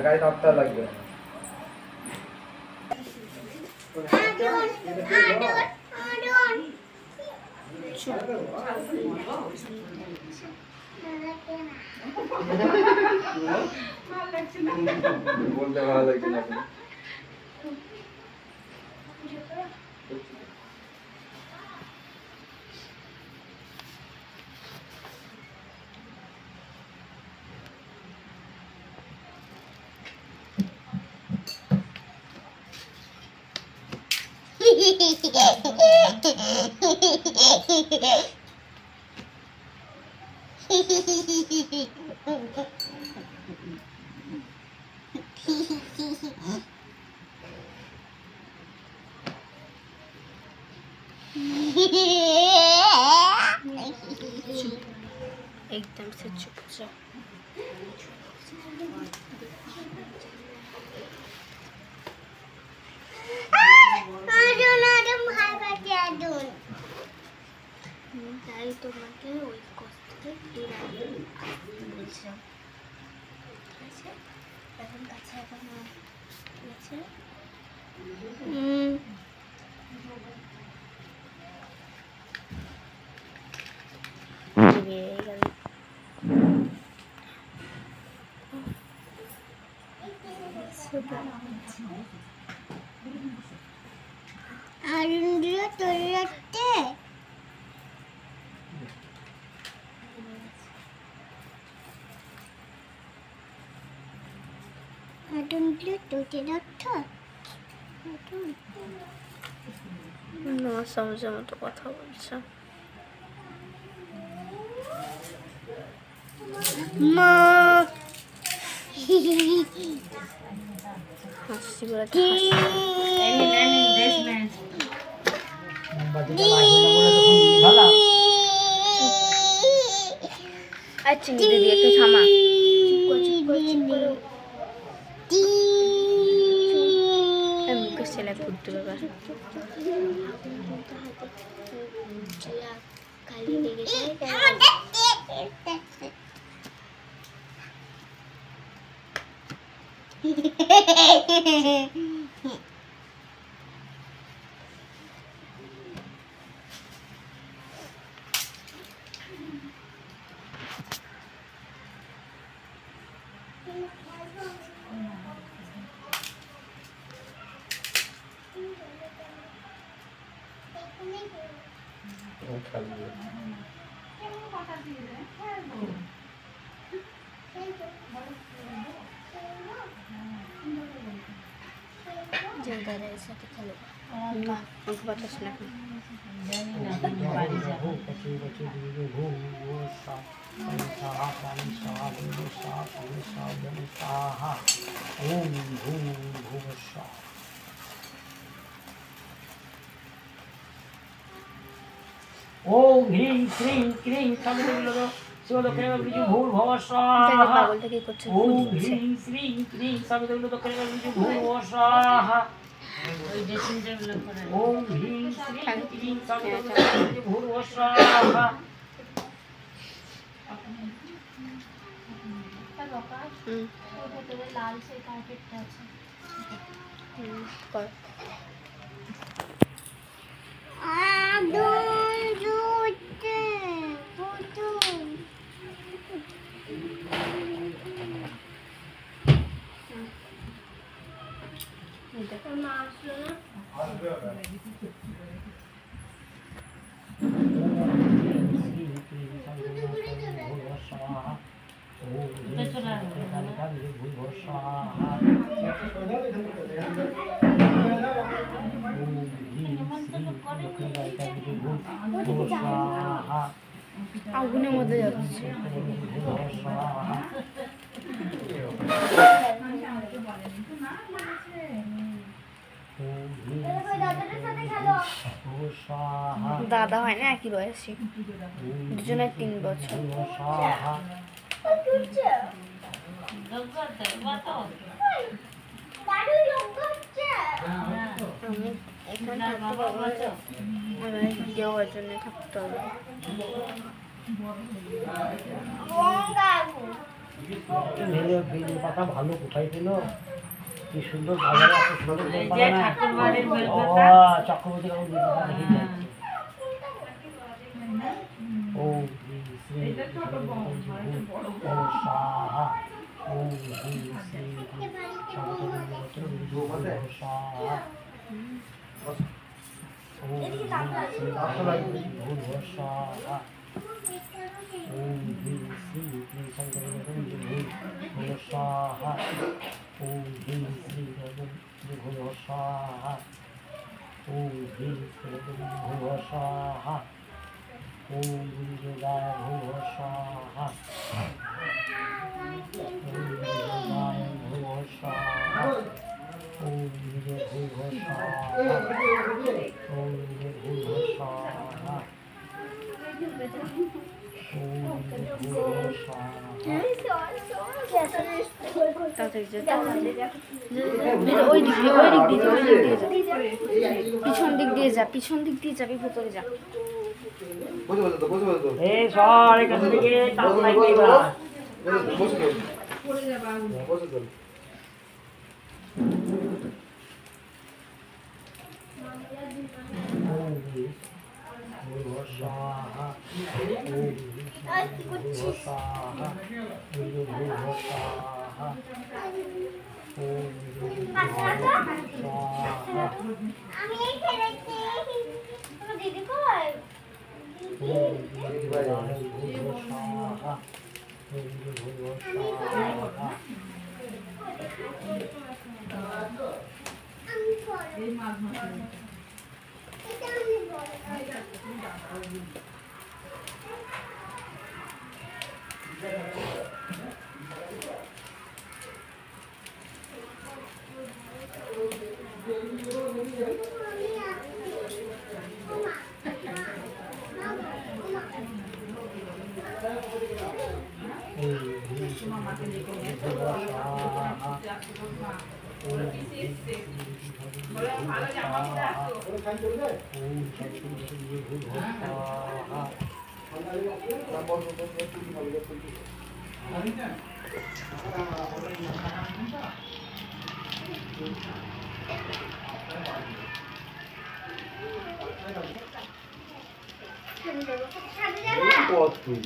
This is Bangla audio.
গাড়ি থাকতে লাগবে। বলতে ভালো লাগছে না। एकदम से चुपचाप তাই তোমাকে ওই কষ্ট থেকে বলছিলাম। এখন কাছে এখন আছে সমঝে মতো কথা বলছে। মা হাসি বলে আচ্ছা দিদি একটু থামা। মুখে সেলাই ফুটতে ব্যাপার খালি লেগেছে। সাথে খেলো বাতাস না ओम ह्रीं श्रीं क्रीं समितिर्लो शिवदक्षिणे विजु भूर्भुवः स्वाहा। ओम ह्रीं श्रीं क्रीं समितिर्लो दक्षिणे विजु भूर्भुवः स्वाहा। ओम ह्रीं श्रीं क्रीं समितिर्लो विजु भूर्भुवः स्वाहा। लाल से कार्पेट আছে আগুনের মধ্যে যাচ্ছে। দাদা হয় না একই বয়সী, দুজনের 3 বছর। আমি এখানে থাকতে পারবো না, আমার যাওয়ার জন্য থাকতে হবে। বেলে পাতা ভালো কোথায় পেলো? কি সুন্দর বাজারে এত সুন্দর বেল পাতা না? চক্রবর্তী রকম বেল পাতা দেখে যাচ্ছে। ওম হ্রিং শ্রী স্বাহা। ওম হ্রিং শ্রী স্বাহা। ওম হ্রিং শ্রী স্বাহা। ওম হ্রিং শ্রী স্বাহা। ওম হ্রিং শ্রী স্বাহা। ওম হ্রিং শ্রী স্বাহা। ওম বিজয়ায় ভূ স্বাহা। ওম বিজয়ায় ভূ স্বাহা। ওম বিজয় ভূ স্বাহা। ওম বিজয় ভূ স্বাহা। ওম বিজয় ভূ স্বাহা। পিছন দিক দিয়ে যা, পিছন দিক দিয়ে যাবি, ভেতরে যা। বসে বসে তো, বসে বসে তো। এই সর এখান থেকে তাপ লাগবে এবার। বসে তো। বসে তো। ওম ভূ স্বাহা। ওম ভূ স্বাহা। বিজয় ভূ স্বাহা। ওম স্বাহা। আমি এই খেলেছি। তোমার দিদি কই? ওম বিজয়ায় ভূ স্বাহা। ওম বিজয় ভূ স্বাহা। কত তুই